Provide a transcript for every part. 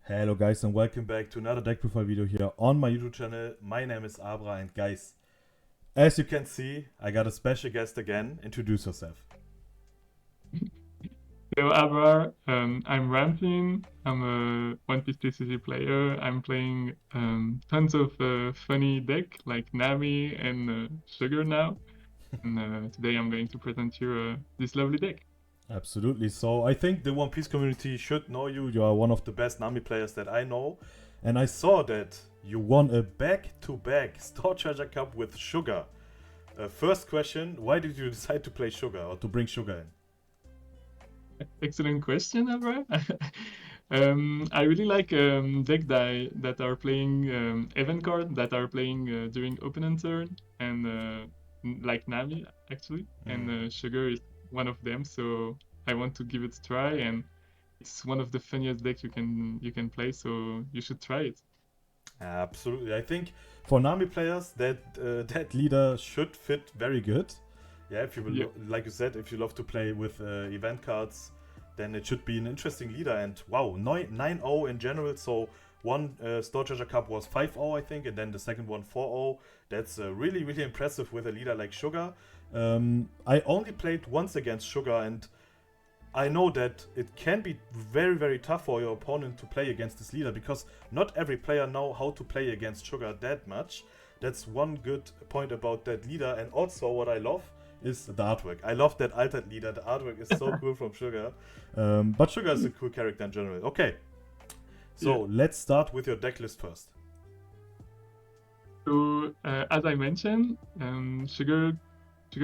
Hello guys and welcome back to another deck profile video here on my YouTube channel. My name is Abra and guys, as you can see, I got a special guest again. Introduce yourself. Hello, Abrar. I'm Ramtin. I'm a One Piece TCG player. I'm playing tons of funny deck like Nami and Sugar now. And today I'm going to present you this lovely deck. Absolutely. So I think the One Piece community should know you. You are one of the best Nami players that I know. And I saw that you won a back-to-back Store Treasure Cup with Sugar. First question, why did you decide to play Sugar or to bring Sugar in? Excellent question, Abrar. I really like deck that are playing event card that are playing during opponent turn and like Nami actually, and Sugar is one of them. So I want to give it a try, and it's one of the funniest decks you can play. So you should try it. Absolutely. I think for Nami players, that leader should fit very good. Yeah, if you will, Yeah. like you said, if you love to play with event cards, then it should be an interesting leader. And wow, 9-0 in general. So one Store Treasure Cup was 5-0, I think, and then the second one 4-0. That's really, really impressive with a leader like Sugar. I only played once against Sugar, and I know that it can be very, very tough for your opponent to play against this leader because not every player know how to play against Sugar that much. That's one good point about that leader. And also what I love is the artwork. I love that altered leader. The artwork is so cool from Sugar. But Sugar is a cool character in general. Okay, so let's start with your deck list first. So as I mentioned, Sugar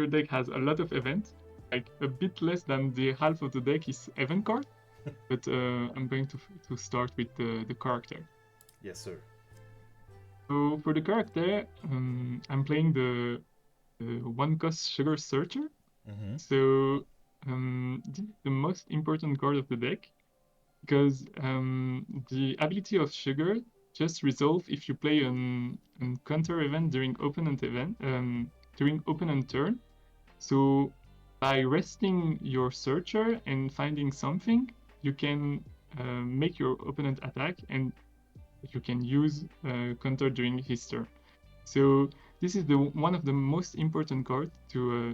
deck has a lot of events. Like a bit less than the half of the deck is event card, but I'm going to start with the character. Yes, sir. So for the character, I'm playing the one cost Sugar Searcher. So this is the most important card of the deck because the ability of Sugar just resolve if you play an counter event during opponent turn. So by resting your searcher and finding something, you can make your opponent attack, and you can use counter during his turn. So this is the one of the most important cards.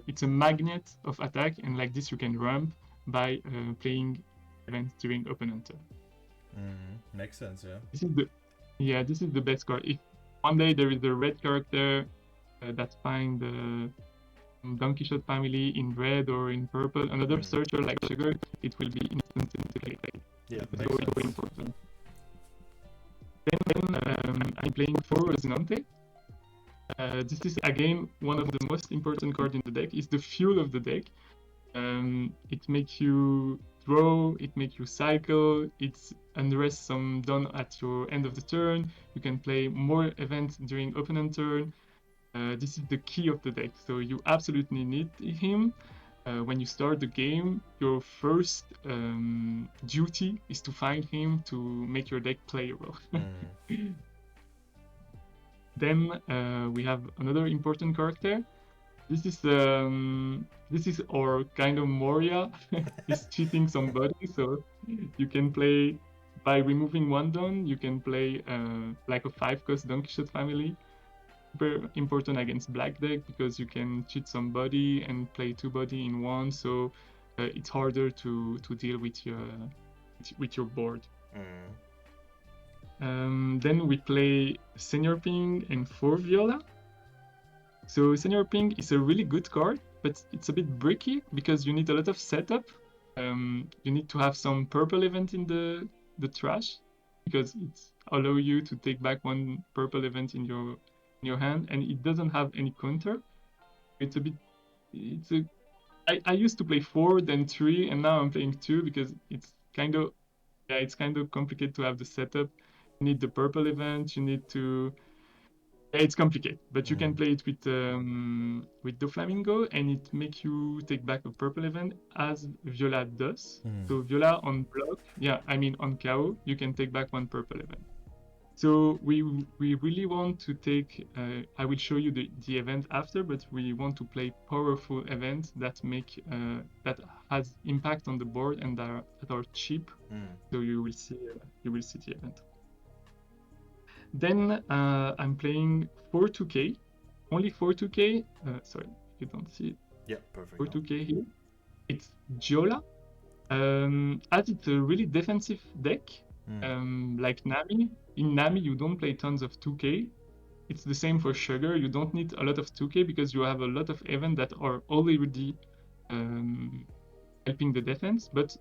It's a magnet of attack, and like this you can ramp by playing events during opponent turn. Makes sense, yeah. This is the best card. If one day there is a red character that find the Donkey Shot family in red or in purple, another searcher like Sugar, it will be instantly played. Yeah, it's very important. Then I'm playing for Resonante. This is again one of the most important cards in the deck. It's the fuel of the deck. It makes you draw, it makes you cycle, it's unrest some done at your end of the turn. You can play more events during opponent turn. This is the key of the deck, so you absolutely need him. When you start the game, your first duty is to find him to make your deck playable. Then we have another important character. This is our kind of Moria. He's cheating somebody, so you can play by removing one don. You can play like a 5-cost Donkey Shot family. Super important against black deck because you can cheat somebody and play 2 body in one, so it's harder to deal with your board. Then we play Senior Ping and 4 Viola. So Senior Ping is a really good card, but it's a bit bricky because you need a lot of setup. You need to have some purple event in the trash because it's allow you to take back one purple event in your hand, and it doesn't have any counter. I used to play 4, then 3, and now I'm playing 2 because it's kind of complicated to have the setup. You need the purple event. You need to. It's complicated, but you can play it with the Flamingo, and it makes you take back a purple event as Viola does. So Viola on block, on KO, you can take back one purple event. So we really want to take. I will show you the event after, but we want to play powerful events that make that has impact on the board and that are cheap. So you will see the event. Then I'm playing 4-2K, only 4-2K. Sorry, you don't see it. Yeah, perfect. 4-2K here. It's Jola. As it's a really defensive deck, like Nami. In Nami, you don't play tons of 2K. It's the same for Sugar. You don't need a lot of 2K because you have a lot of events that are already helping the defense. But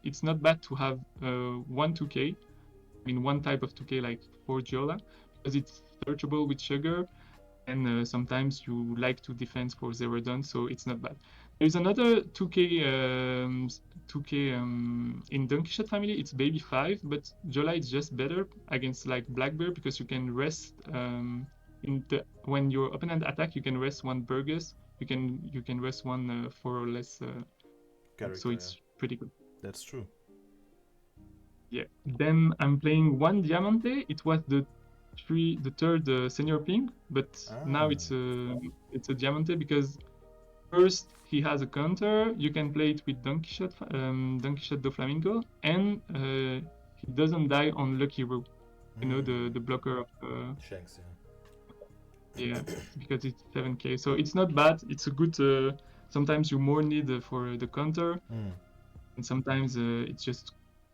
it's not bad to have one 2K. I mean, one type of 2K like for Jola, because it's searchable with Sugar, and sometimes you like to defend for 0 done, so it's not bad. There's another 2K in Donkey Shot family. It's Baby 5, but Jola is just better against like Black Bear because you can rest when your opponent attack, you can rest one Burgess. You can rest one 4 or less. So it's pretty good. That's true. Yeah. Then I'm playing one Diamante. It was the third senior ping, but now it's a Diamante because first he has a counter. You can play it with Donkey Shot do Flamingo, and he doesn't die on Lucky Row. You know, the blocker of Shanks, yeah, because it's 7K. So it's not bad. It's a good. Sometimes you more need for the counter, and sometimes it's just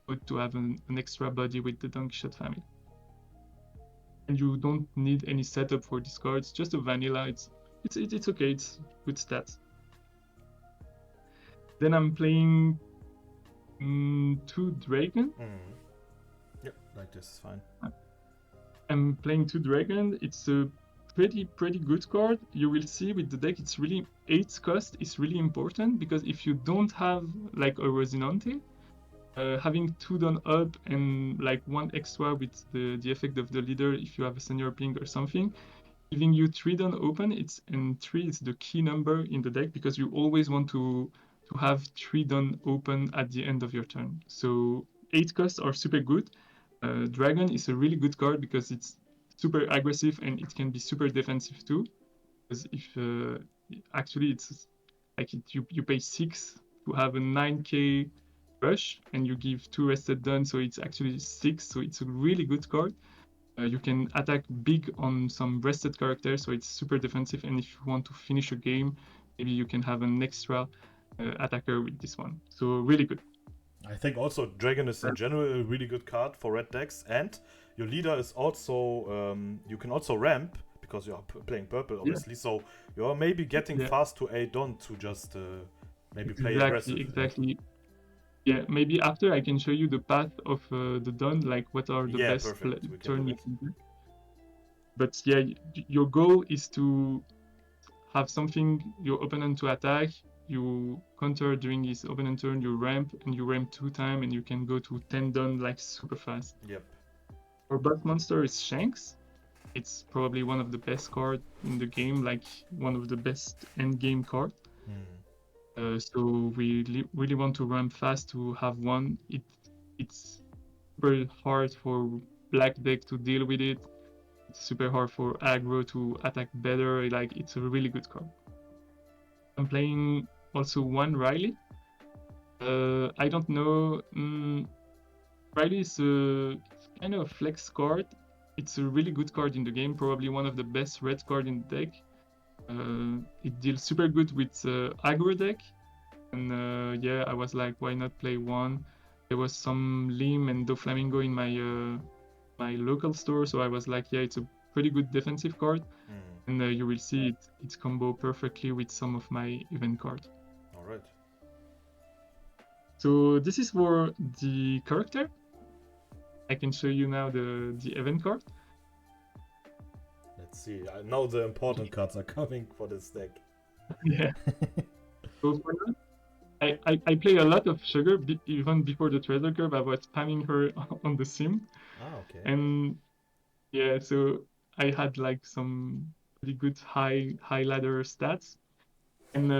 good to have an extra body with the Donkey Shot family. And you don't need any setup for this card. It's just a vanilla. It's okay. It's good stats. Then I'm playing 2 Dragon. Yep, like this is fine. I'm playing 2 Dragon. It's a pretty good card. You will see with the deck. It's really 8 cost is really important because if you don't have like a Rosinante, having 2 done up and like 1 extra with the effect of the leader if you have a senior ping or something, giving you 3 done open, and 3 is the key number in the deck because you always want to have 3 done open at the end of your turn. So 8 costs are super good. Dragon is a really good card because it's super aggressive and it can be super defensive too. Because if actually it's like you pay 6 to have a 9K rush and you give 2 rested done, so it's actually 6, so it's a really good card. You can attack big on some rested characters, so it's super defensive, and if you want to finish a game, maybe you can have an extra attacker with this one. So really good. I think also Dragon is in general a really good card for red decks, and your leader is also you can also ramp because you are playing purple obviously, so you're maybe getting fast to a Don to just maybe play aggressive. Exactly. Yeah, maybe after I can show you the path of the Don, like what are the best turn you can do. But yeah, your goal is to have something your opponent to attack, you counter during his opponent turn, you ramp, and you ramp 2 times, and you can go to 10 Don like super fast. Yep. Our boss monster is Shanks. It's probably one of the best cards in the game, like one of the best end game cards. So we really want to ramp fast to have one. It's super hard for black deck to deal with it. It's super hard for aggro to attack better. Like it's a really good card. I'm playing also 1 Riley. I don't know. Riley is kind of a flex card. It's a really good card in the game. Probably one of the best red card in the deck. It deals super good with aggro deck. And yeah, I was like, why not play 1? There was some Lim and Doflamingo in my local store, so I was like, yeah, it's a pretty good defensive card. And you will see it's combo perfectly with some of my event cards. All right. So this is for the character. I can show you now the event card. Let's see. I know the important cards are coming for this deck. Yeah. So for now, I play a lot of Sugar. Even before the Treasure Cup, I was spamming her on the sim. Okay. And yeah, so I had like some pretty good high ladder stats. And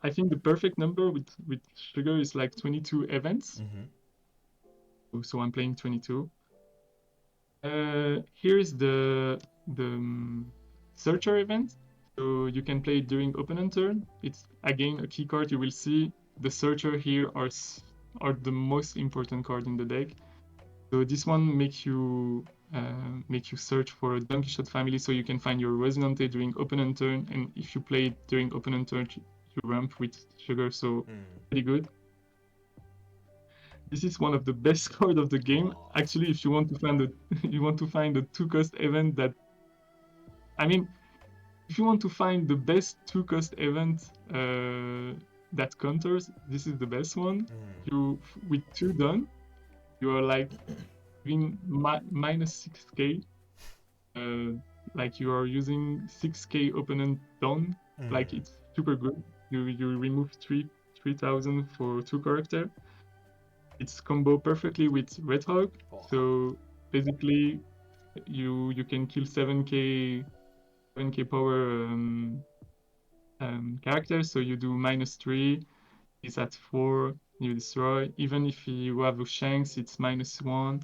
I think the perfect number with Sugar is like 22 events. So I'm playing 22. Here's the searcher event. So you can play it during opponent turn. It's again a key card. You will see the searcher here are the most important card in the deck. So this one makes you search for a Donkey Shot family, so you can find your Resonante during opponent turn, and if you play it during opponent turn, you ramp with Sugar. So pretty good. This is one of the best cards of the game. Actually, if you want to find a 2-cost event that, I mean, if you want to find the best 2-cost event that counters, this is the best one. You with 2 done, you are like giving minus 6k. Like you are using 6k opponent down. Like it's super good. You remove 3,000 for 2 character. It's combo perfectly with Red Hawk. So basically, you can kill 7k power characters. So you do -3. He's at 4. You destroy. Even if you have a Shanks, it's -1.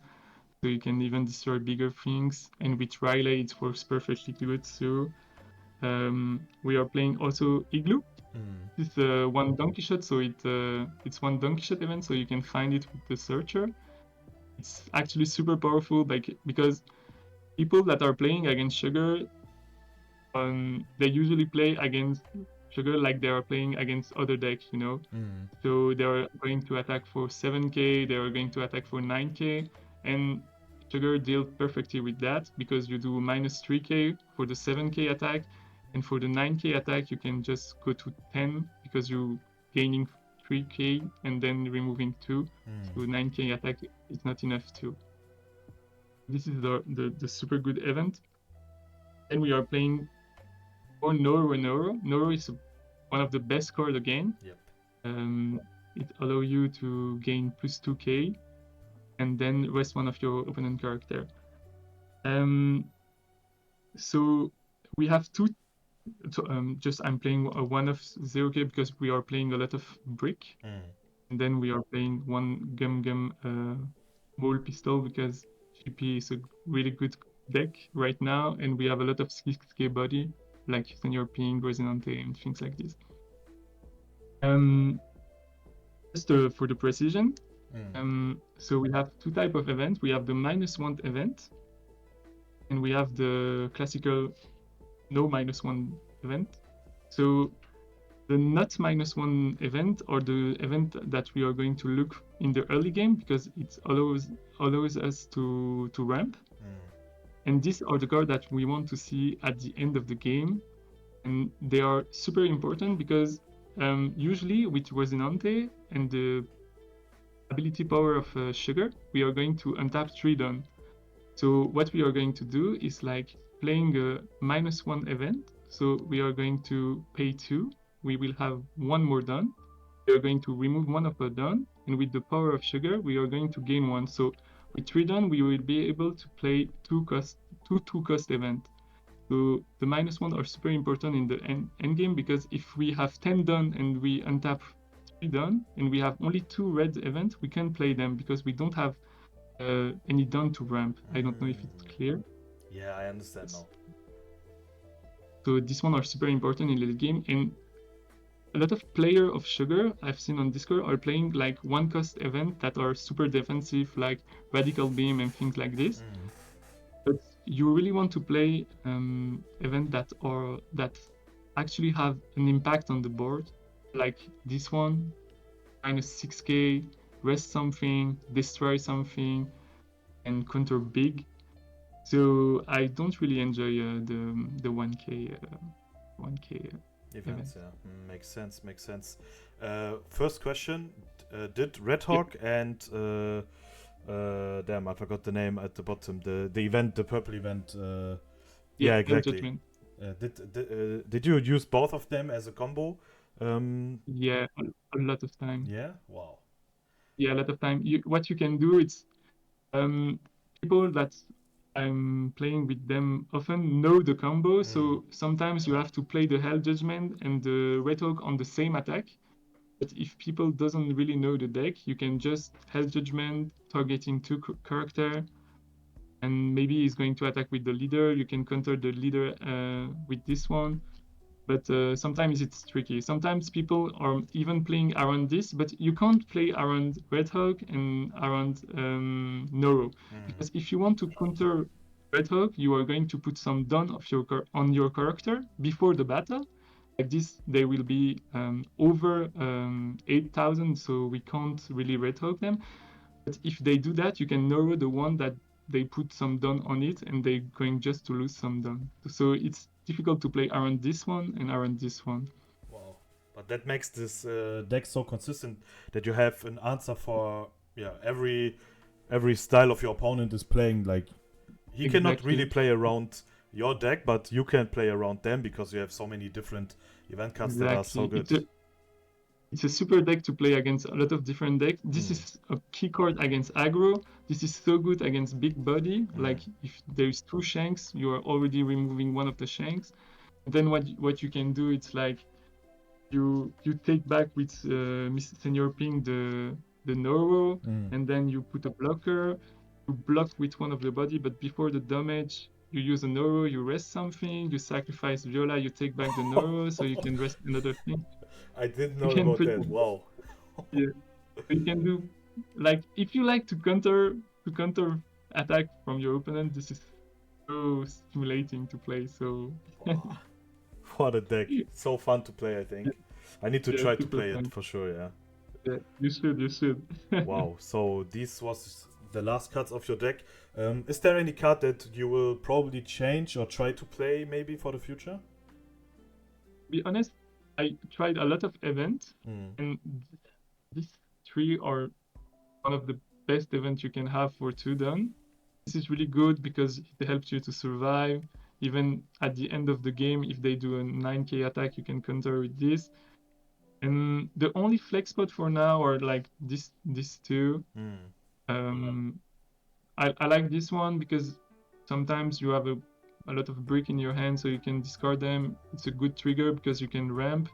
So you can even destroy bigger things. And with Riley, it works perfectly good too. We are playing also Igloo. It's one Donkey Shot, so it's one Donkey Shot event, so you can find it with the searcher. It's actually super powerful, because people that are playing against Sugar, they usually play against Sugar like they are playing against other decks, you know. So they are going to attack for 7k, they are going to attack for 9k, and Sugar deals perfectly with that because you do -3k for the 7k attack. And for the 9k attack, you can just go to 10 because you're gaining 3k and then removing 2. So 9k attack is not enough too. This is the super good event. And we are playing for Noro. Noro is one of the core cards again. It allows you to gain +2k and then rest one of your opponent character. So we have two. So I'm playing a 1 of 0k because we are playing a lot of brick, and then we are playing one Gum Ball Pistol because GP is a really good deck right now, and we have a lot of 6k body like Senior Ping, Resonante, and things like this. Just for the precision, so we have 2 types of events. We have the -1 event, and we have the classical no -1 event. So the not -1 event or the event that we are going to look in the early game because it allows us to ramp. And these are the cards that we want to see at the end of the game. And they are super important because usually with Resonante and the ability power of Sugar, we are going to untap 3 done. So what we are going to do is like playing a -1 event. So we are going to pay 2. We will have 1 more done. We are going to remove 1 of our done. And with the power of Sugar, we are going to gain 1. So with 3 done, we will be able to play 2 2-cost events. So the -1 are super important in the end game because if we have 10 done and we untap 3 done and we have only 2 red events, we can play them because we don't have any done to ramp. I don't know if it's clear. Yeah, I understand now. So this one are super important in the game, and a lot of players of Sugar I've seen on Discord are playing like 1-cost event that are super defensive, like Radical Beam and things like this. But you really want to play event that actually have an impact on the board, like this one, -6k, rest something, destroy something, and counter big. So I don't really enjoy the 1k events. Yeah, makes sense. First question: did Red Hawk and damn, I forgot the name at the bottom. The purple event. Yeah, exactly. Did you use both of them as a combo? Yeah, a lot of time. Yeah, wow. Yeah, a lot of time. What you can do is, people that I'm playing with them often know the combo, so sometimes you have to play the Hell Judgment and the Red Hawk on the same attack. But if people doesn't really know the deck, you can just Hell Judgment targeting 2 character, and maybe he's going to attack with the leader. You can counter the leader with this one. But sometimes it's tricky. Sometimes people are even playing around this, but you can't play around Red Hawk and around Noro. Because if you want to counter Red Hawk, you are going to put some done of on your character before the battle. Like this, they will be over 8,000, so we can't really Red Hawk them. But if they do that, you can Noro the one that they put some done on it, and they're going just to lose some done. So it's difficult to play around this one and around this one. Wow. But that makes this deck so consistent that you have an answer for every style of your opponent is playing. Like he cannot really play around your deck, but you can play around them because you have so many different event cards that are so good. It's a super deck to play against a lot of different decks. This is a key card against aggro. This is so good against big body. Like if there's 2 shanks, you are already removing one of the shanks. And then what you can do, it's like you take back with Senior Ping the Noro, and then you put a blocker. You block with one of the body, but before the damage, you use a Noro, you rest something, you sacrifice Viola, you take back the Noro, so you can rest another thing. I didn't know about that. Wow. Yeah, you can do, like, if you like to counter attack from your opponent, this is so stimulating to play. So what a deck! So fun to play. I think I need to try to play it for sure. Yeah, you should. Wow. So this was the last cards of your deck. Is there any card that you will probably change or try to play maybe for the future? To be honest, I tried a lot of events, and these 3 are one of the best events you can have for 2 done. This is really good because it helps you to survive. Even at the end of the game, if they do a 9k attack, you can counter with this. And the only flex spot for now are like these 2. I like this one because sometimes you have a lot of brick in your hand, so you can discard them. It's a good trigger because you can ramp.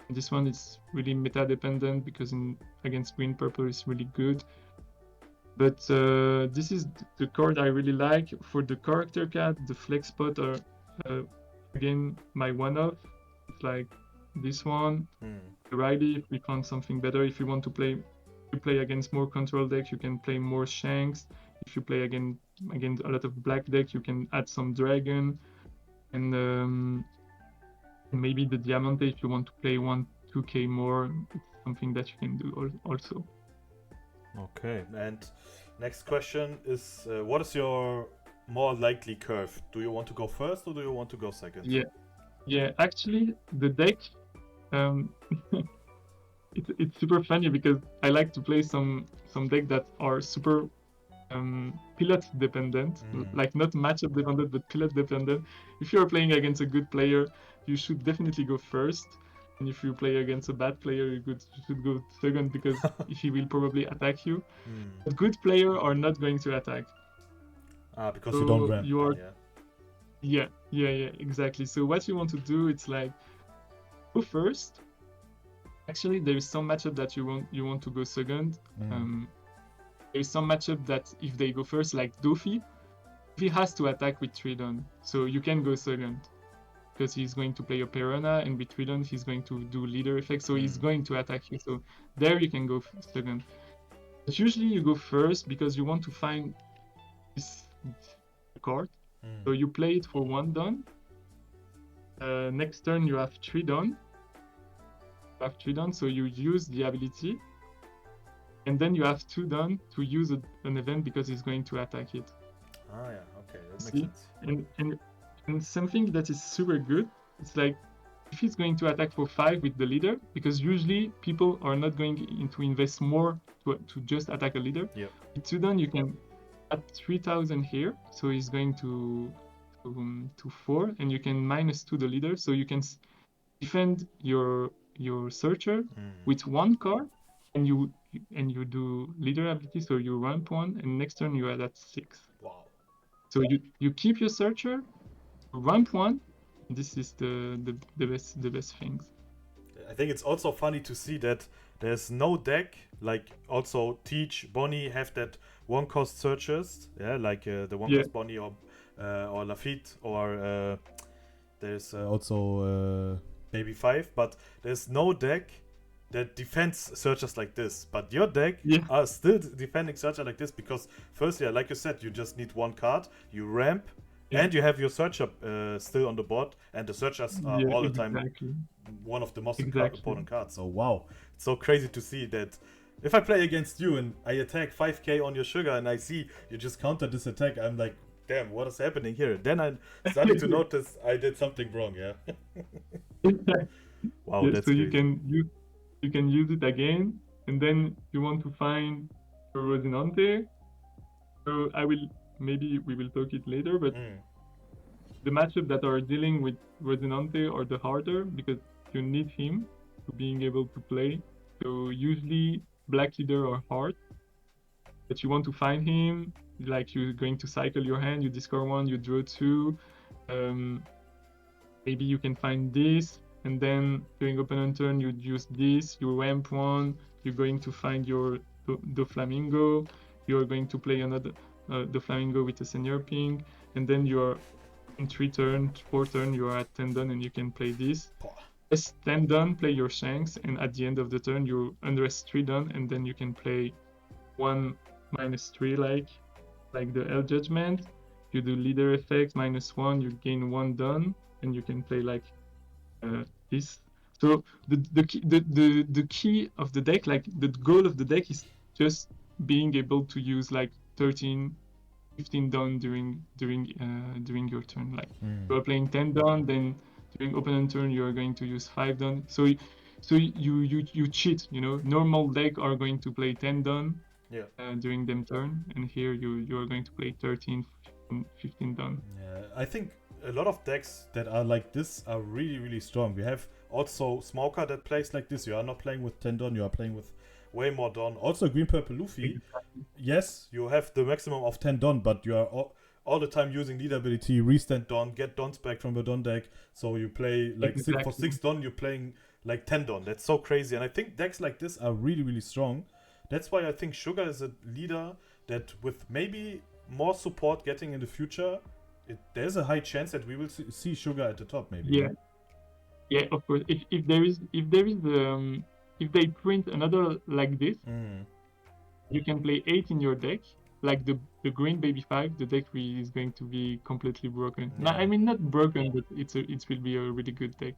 And this one is really meta dependent because against green purple is really good. But this is the card I really like. For the character card, the flex spot are again my one-off. It's like this one. Riley, if we found something better, if you want to play against more control decks, you can play more shanks. If you play against a lot of black deck, you can add some dragon, and maybe the diamante if you want to play 2k more. It's something that you can do also. Okay, and next question is, what is your more likely curve? Do you want to go first or do you want to go second? Yeah. Actually, the deck, it's super funny because I like to play some decks that are super pilot dependent, like not matchup dependent, but pilot dependent. If you're playing against a good player, you should definitely go first. And if you play against a bad player, you should go second because he will probably attack you. But good players are not going to attack. Because you don't ramp. Yeah, exactly. So what you want to do, it's like go first. Actually, there is some matchup that you want to go second. There is some matchup that if they go first, like Dofi, he has to attack with Tridon, so you can go second because he's going to play a Perona, and with Tridon he's going to do leader effect, so he's going to attack you. So there you can go second. But usually you go first because you want to find this card. So you play it for 1 done. Next turn you have 3 done. So you use the ability, and then you have 2 done to use an event because he's going to attack it. Okay, that makes sense. And something that is super good, it's like if he's going to attack for 5 with the leader, because usually people are not going to invest more to just attack a leader. With 2 done, you can add 3,000 here, so he's going to 4, and you can -2 the leader, so you can defend your searcher with 1 card, and you do leader ability, so you ramp 1, and next turn you add at 6. Wow. So you keep your searcher, ramp 1. This is the best things. I think it's also funny to see that there's no deck, like also Teach, Bonnie have that one cost searches, yeah, like the one cost Bonnie or Lafitte, or there's also maybe 5, but there's no deck that defends searchers like this. But your deck are still defending searcher like this because first, yeah, like you said, you just need one card, you ramp, and you have your searcher still on the board, and the searchers are all the time one of the most important cards. So wow, it's so crazy to see that. If I play against you and I attack 5k on your sugar and I see you just counter this attack, I'm like, damn, what is happening here? Then I started to notice I did something wrong, yeah. Wow, that's so crazy. you can use it again, and then you want to find your Rosinante. So maybe we will talk it later, but the matchup that are dealing with Rosinante are the harder because you need him to being able to play. So usually black leader are hard, but you want to find him, like you're going to cycle your hand, you discard 1, you draw 2, maybe you can find this, and then during opponent turn you use this, you ramp 1, you're going to find your the flamingo, you're going to play another the flamingo with a senior ping, and then you're in 4 turn you are at 10 done and you can play this. Yes, 10 done, play your shanks, and at the end of the turn you undress 3 done, and then you can play 1 -3 like the L Judgment. You do leader effect -1, you gain 1 done, and you can play like this. So the key of the deck, like the goal of the deck, is just being able to use like 13, 15 done during your turn. Like you are playing 10 done, then during opponent turn you are going to use 5 done. So you cheat, you know. Normal deck are going to play 10 done during them turn, and here you are going to play 13, 15 done. Yeah, I think a lot of decks that are like this are really, really strong. We have also Smoker that plays like this. You are not playing with 10 done, you are playing with way more done. Also green purple Luffy. Yes, you have the maximum of 10 done, but you are all the time using lead ability, restand done, get dons back from the don deck. So you play like for 6 done, you're playing like 10 done. That's so crazy. And I think decks like this are really, really strong. That's why I think Sugar is a leader that with maybe more support getting in the future, there's a high chance that we will see Sugar at the top maybe. Yeah, of course. If they print another like this, you can play 8 in your deck. Like the green baby 5, the deck is going to be completely broken. Yeah. I mean, not broken, but it will be a really good deck.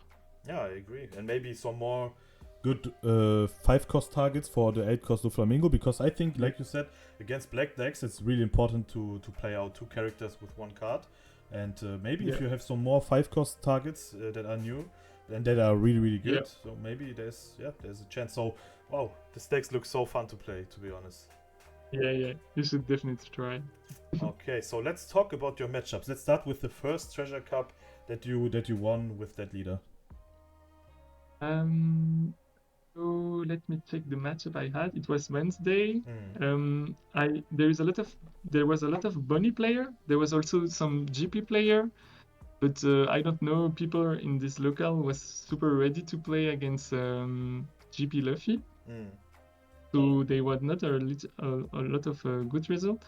Yeah, I agree. And maybe some more good 5-cost targets for the 8-cost of Flamingo, because I think, like you said, against black decks it's really important to play out 2 characters with 1 card. And maybe if you have some more 5-cost targets that are new and that are really, really good, so maybe there's a chance. So wow, this deck looks so fun to play, to be honest. Yeah, you should definitely try. Okay, so let's talk about your matchups. Let's start with the first Treasure Cup that you won with that leader. So let me check the matchup I had. It was Wednesday. There was a lot of Bunny player. There was also some GP player, but I don't know. People in this local was super ready to play against GP Luffy. So they was not a lot of good result.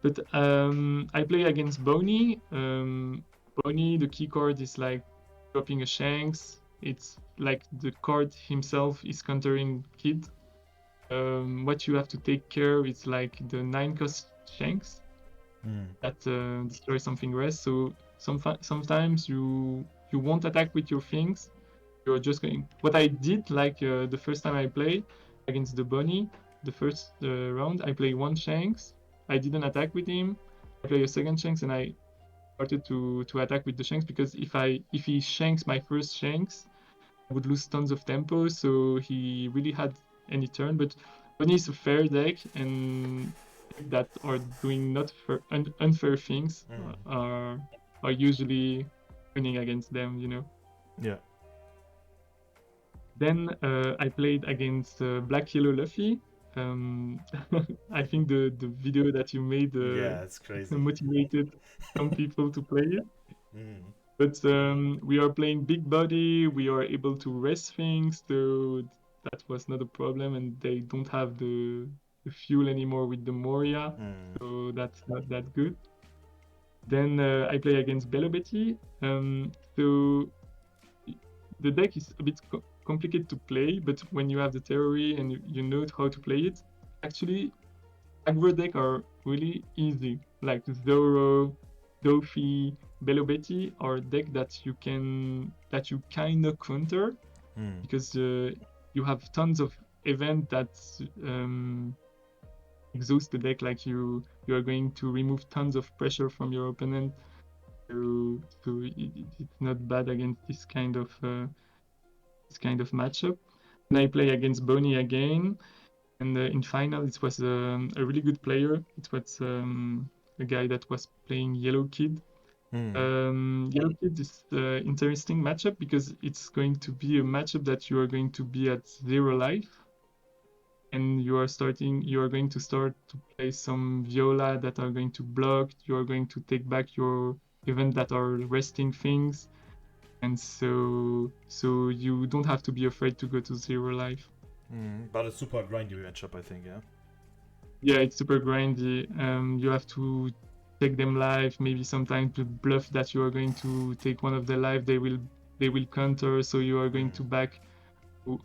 But I play against Bonnie. Bonnie, the key card is like dropping a Shanks. It's like the card himself is countering Kid. What you have to take care of is like the 9-cost Shanks that destroy something rare. So sometimes you won't attack with your things. You're just going. What I did, like the first time I played against the Bunny, the first round, I play 1 Shanks. I didn't attack with him. I play a second Shanks, and I started to attack with the Shanks, because if he Shanks my first Shanks, I would lose tons of tempo. So he really had any turn. But Bunny is a fair deck, and that are doing not unfair things are usually winning against them, you know. Yeah. Then I played against Black Yellow Luffy. I think the video that you made it's crazy. motivated some people to play it. But we are playing big body. We are able to rest things, so that was not a problem. And they don't have the the fuel anymore with the Moria, so that's not that good. Then I play against Belobeti. So the deck is a bit complicated to play, but when you have the theory and you know how to play it, actually aggro deck are really easy. Like Zoro, Dofi, Belobeti are deck that you kind of counter because you have tons of event that exhaust the deck. Like you are going to remove tons of pressure from your opponent. So it's not bad against this kind of matchup. And I play against Bonnie again, and in final it was a really good player. It was a guy that was playing Yellow Kid. Yellow Kid is interesting matchup because it's going to be a matchup that you are going to be at 0 life, and you are going to start to play some Viola that are going to block. You are going to take back your event that are resting things, and so you don't have to be afraid to go to 0 life. But it's super grindy matchup, I think, yeah? Yeah, it's super grindy. You have to take them live, maybe sometimes to bluff that you are going to take one of the live, they will counter, so you are going to back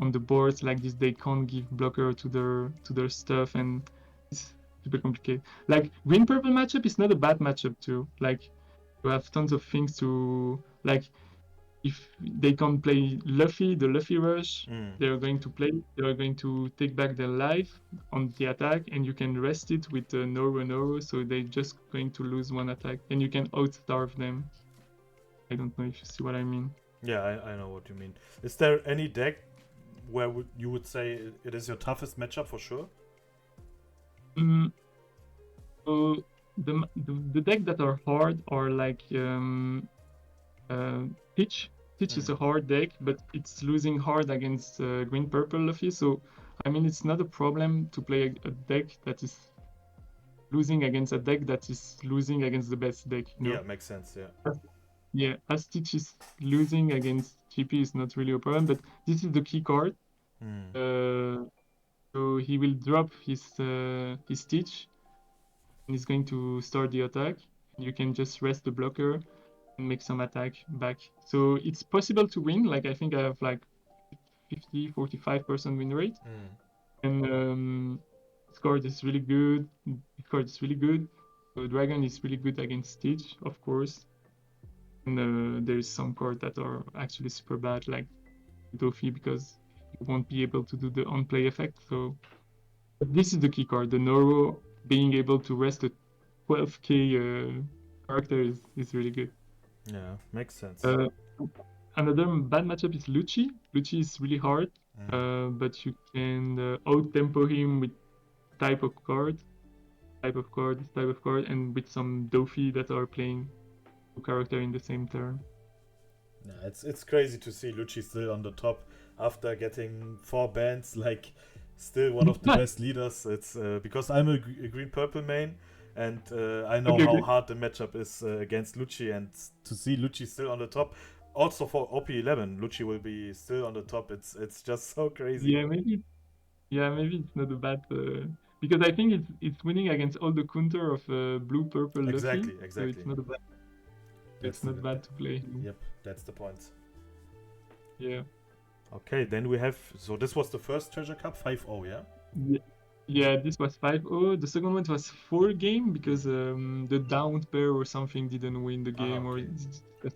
on the boards like this. They can't give blocker to their stuff, and it's super complicated. Like green purple matchup is not a bad matchup too. Like you have tons of things to like. If they can't play Luffy, the Luffy rush, they are going to take back their life on the attack, and you can rest it with Noro, so they're just going to lose one attack, and you can outstarve them. I don't know if you see what I mean. Yeah, I know what you mean. Is there any deck where you would say it is your toughest matchup for sure? So the deck that are hard are like Pitch. Pitch is a hard deck, but it's losing hard against green purple Luffy. So I mean, it's not a problem to play a deck that is losing against a deck that is losing against the best deck. You know? Yeah, makes sense. Yeah. Yeah, as Stitch is losing against GP is not really a problem, but this is the key card. So he will drop his Stitch, and he's going to start the attack. You can just rest the blocker and make some attack back. So it's possible to win. Like I think I have like 45% win rate, and this card is really good. So Dragon is really good against Stitch, of course. And there's some cards that are actually super bad, like Dofi, because you won't be able to do the on-play effect. So but this is the key card. The Noro being able to rest a 12k character is really good. Yeah, makes sense. Another bad matchup is Lucci. Lucci is really hard, but you can out-tempo him with type of card, and with some Dofi that are playing two character in the same turn. Yeah, it's crazy to see Lucci still on the top after getting 4 bans. Like, still one of the best leaders. It's because I'm a green-purple main, and I know how hard the matchup is against Lucci, and to see Lucci still on the top. Also for OP11, Lucci will be still on the top. It's just so crazy. Maybe it's not a bad because I think it's winning against all the counter of blue-purple Luffy. Exactly. So it's not a bad. It's not bad to play. Yep, that's the point. Yeah. Okay, then we have. So this was the first Treasure Cup 5-0, yeah? Yeah, this was 5-0. The second one was 4 game because the down pair or something didn't win the game or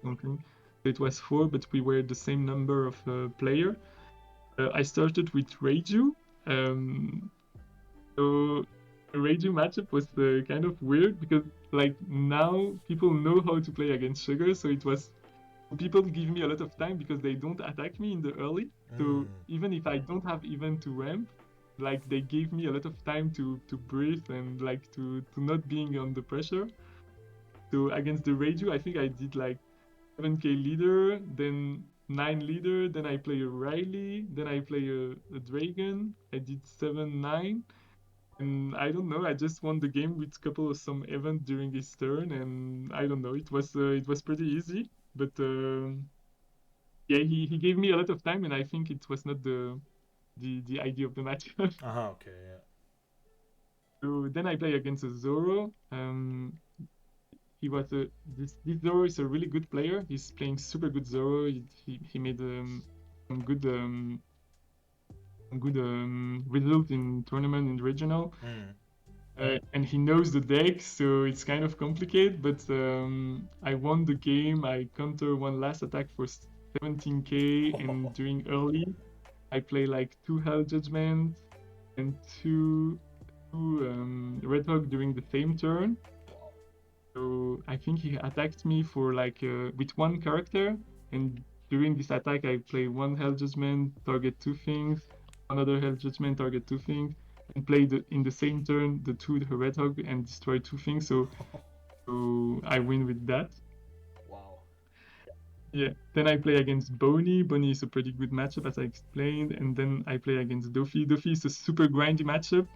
something. So it was 4, but we were the same number of player. I started with Reiju. So the Reiju matchup was kind of weird because like now people know how to play against Sugar, so it was people give me a lot of time because they don't attack me in the early. So even if I don't have event to ramp, like they gave me a lot of time to breathe and like to not being on the pressure. So against the Reiju, I think I did like 7k leader, then 9 leader, then I play a Riley, then I play a Dragon. I did 7-9. And I don't know, I just won the game with couple of some event during his turn, and I don't know, it was pretty easy, but yeah, he gave me a lot of time, and I think it was not the idea of the match. Okay, yeah. So then I play against a Zoro. He was this Zoro is a really good player. He's playing super good Zoro. He made some good result in tournament and regional. And he knows the deck, so it's kind of complicated. But I won the game. I counter one last attack for 17k, and during early, I play like 2 Hell Judgment and two Red Hawk during the same turn. So I think he attacked me for like with one character, and during this attack I play 1 Hell Judgment, target 2 things, another Hell Judgment, target 2 things, and play in the same turn the 2 Red Hawk and destroy 2 things. So I win with that. Wow. Yeah. Then I play against Boney. Boney is a pretty good matchup, as I explained, and then I play against Dofi. Dofi is a super grindy matchup.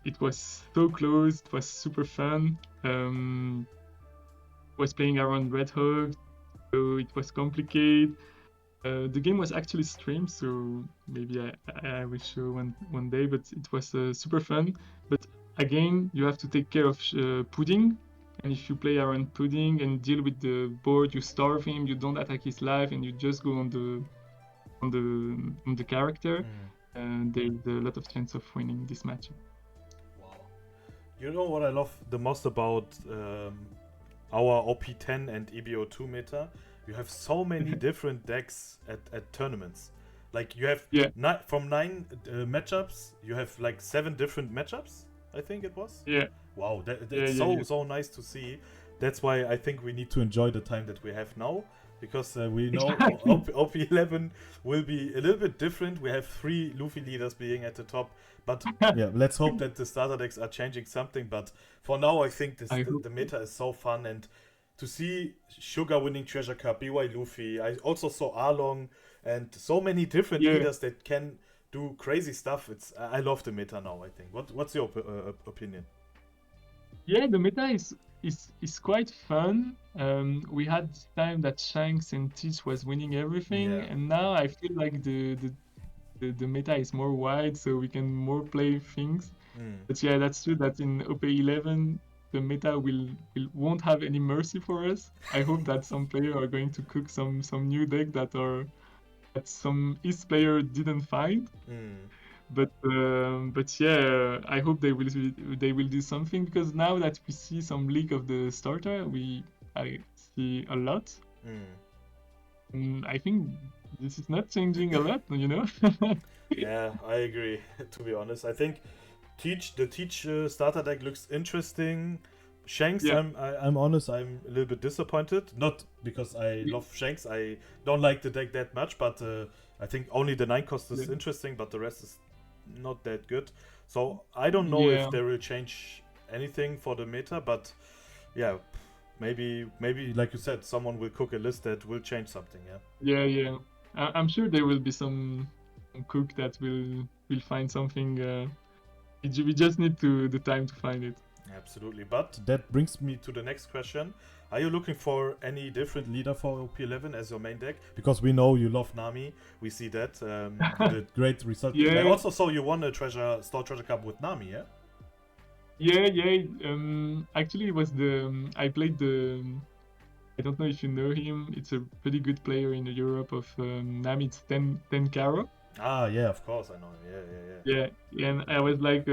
It was so close. It was super fun. Was playing around Red Hawk, so it was complicated. The game was actually streamed, so maybe I will show one day. But it was super fun. But again, you have to take care of Pudding, and if you play around Pudding and deal with the board, you starve him. You don't attack his life, and you just go on the character. And there's a lot of chance of winning this match. Wow. You know what I love the most about our OP10 and EB02 meta? You have so many different decks at tournaments. Like you have from 9 matchups, you have like 7 different matchups, I think it was. Yeah. Wow, that's so nice to see. That's why I think we need to enjoy the time that we have now. Because we know OP11 will be a little bit different. We have 3 Luffy leaders being at the top. But yeah, let's hope that the starter decks are changing something. But for now, I think the meta is so fun. And to see Sugar winning Treasure Cup, BY Luffy. I also saw Arlong and so many different leaders that can do crazy stuff. I love the meta now, I think. What's your opinion? Yeah, the meta is quite fun. We had time that Shanks and Teach was winning everything, and now I feel like the meta is more wide, so we can more play things. But yeah, that's true that in OP11 the meta won't have any mercy for us. I hope that some players are going to cook some new deck that some East player didn't find. But yeah, I hope they will do something, because now that we see some leak of the starter, I see a lot. I think this is not changing a lot, you know. Yeah, I agree. To be honest, I think the Teach starter deck looks interesting. Shanks, I'm honest, I'm a little bit disappointed. Not because I love Shanks, I don't like the deck that much, but I think only the 9 cost is interesting, but the rest is not that good. So I don't know if they will change anything for the meta, but yeah, maybe like you said, someone will cook a list that will change something. Yeah. I'm sure there will be some cook that will find something. We just need the time to find it. Absolutely, but that brings me to the next question. Are you looking for any different leader for OP11 as your main deck? Because we know you love Nami. We see that. You did great result. Yeah. I also saw you won a Store Treasure Cup with Nami, yeah? Yeah. Actually, it was I played I don't know if you know him. It's a pretty good player in Europe of Nami. It's 10 Caro. Ah, yeah, of course I know him. Yeah, and I was like,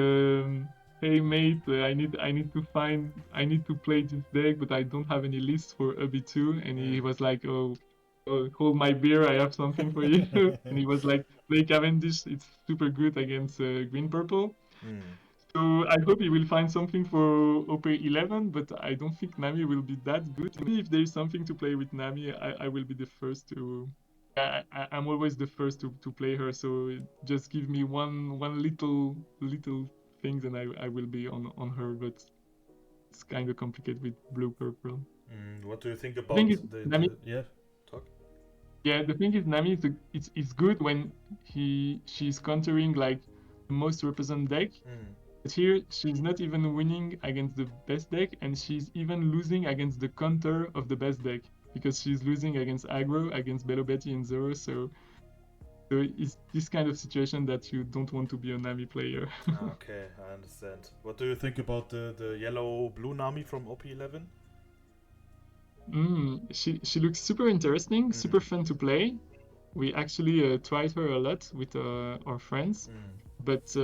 hey mate, I need to play this deck, but I don't have any list for EB2. And he was like, oh, hold my beer, I have something for you. And he was like, play Cavendish, it's super good against green purple. So I hope he will find something for OP11, but I don't think Nami will be that good. Maybe if there is something to play with Nami, I will be the first to. I'm always the first to play her, so just give me one little things and I will be on her, but it's kind of complicated with blue purple. What do you think about Nami? Talk. Yeah, the thing is, Nami it's good when she's countering like the most represent deck. But here she's not even winning against the best deck, and she's even losing against the counter of the best deck, because she's losing against aggro, against Bello Betty and Zoro. So So it's this kind of situation that you don't want to be a Nami player. Okay, I understand. What do you think about the yellow-blue Nami from OP11? She looks super interesting, super fun to play. We actually tried her a lot with our friends, but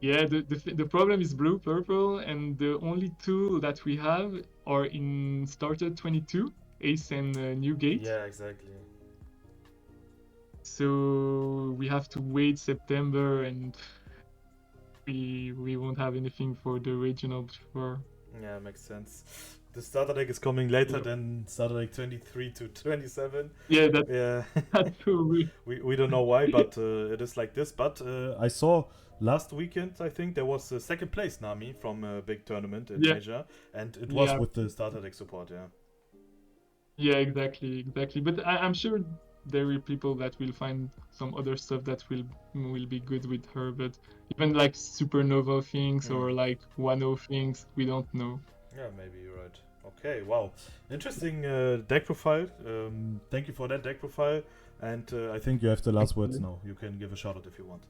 yeah, the problem is blue, purple, and the only two that we have are in starter 22, Ace and Newgate. Yeah, exactly. So we have to wait September, and we won't have anything for the regional before. Yeah, makes sense. The starter deck is coming later Yeah. than starter deck 23 to 27. Yeah, Yeah. that's true. we don't know why, but it is like this. But I saw last weekend, I think, there was a second place Nami from a big tournament in Asia, and it was with the starter deck support, yeah. Yeah, exactly. But I'm sure there will people that will find some other stuff that will be good with her. But even like supernova things or like 1-0 things, we don't know. Yeah, maybe you're right. Okay, wow. Interesting deck profile. Thank you for that deck profile. And I think you have the last words now. You can give a shout out if you want.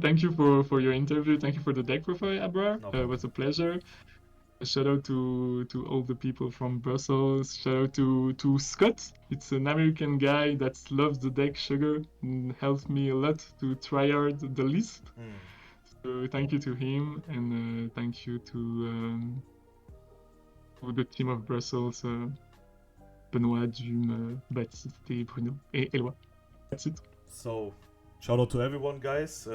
Thank you for your interview. Thank you for the deck profile, Abrar. It was a pleasure. A shout out to all the people from Brussels. Shout out to Scott. It's an American guy that loves the deck Sugar and helped me a lot to try hard the list. So thank you to him, and thank you to the team of Brussels, Benoît, Dume, Baptiste, Bruno, et Eloi. That's it. So, shout out to everyone, guys.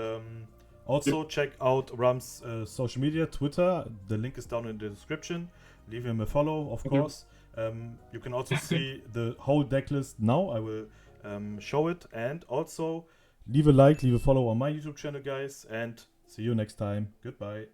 Also, check out Ram's social media, Twitter. The link is down in the description. Leave him a follow, of course. You can also see the whole deck list now. I will show it. And also, leave a like, leave a follow on my YouTube channel, guys. And see you next time. Goodbye.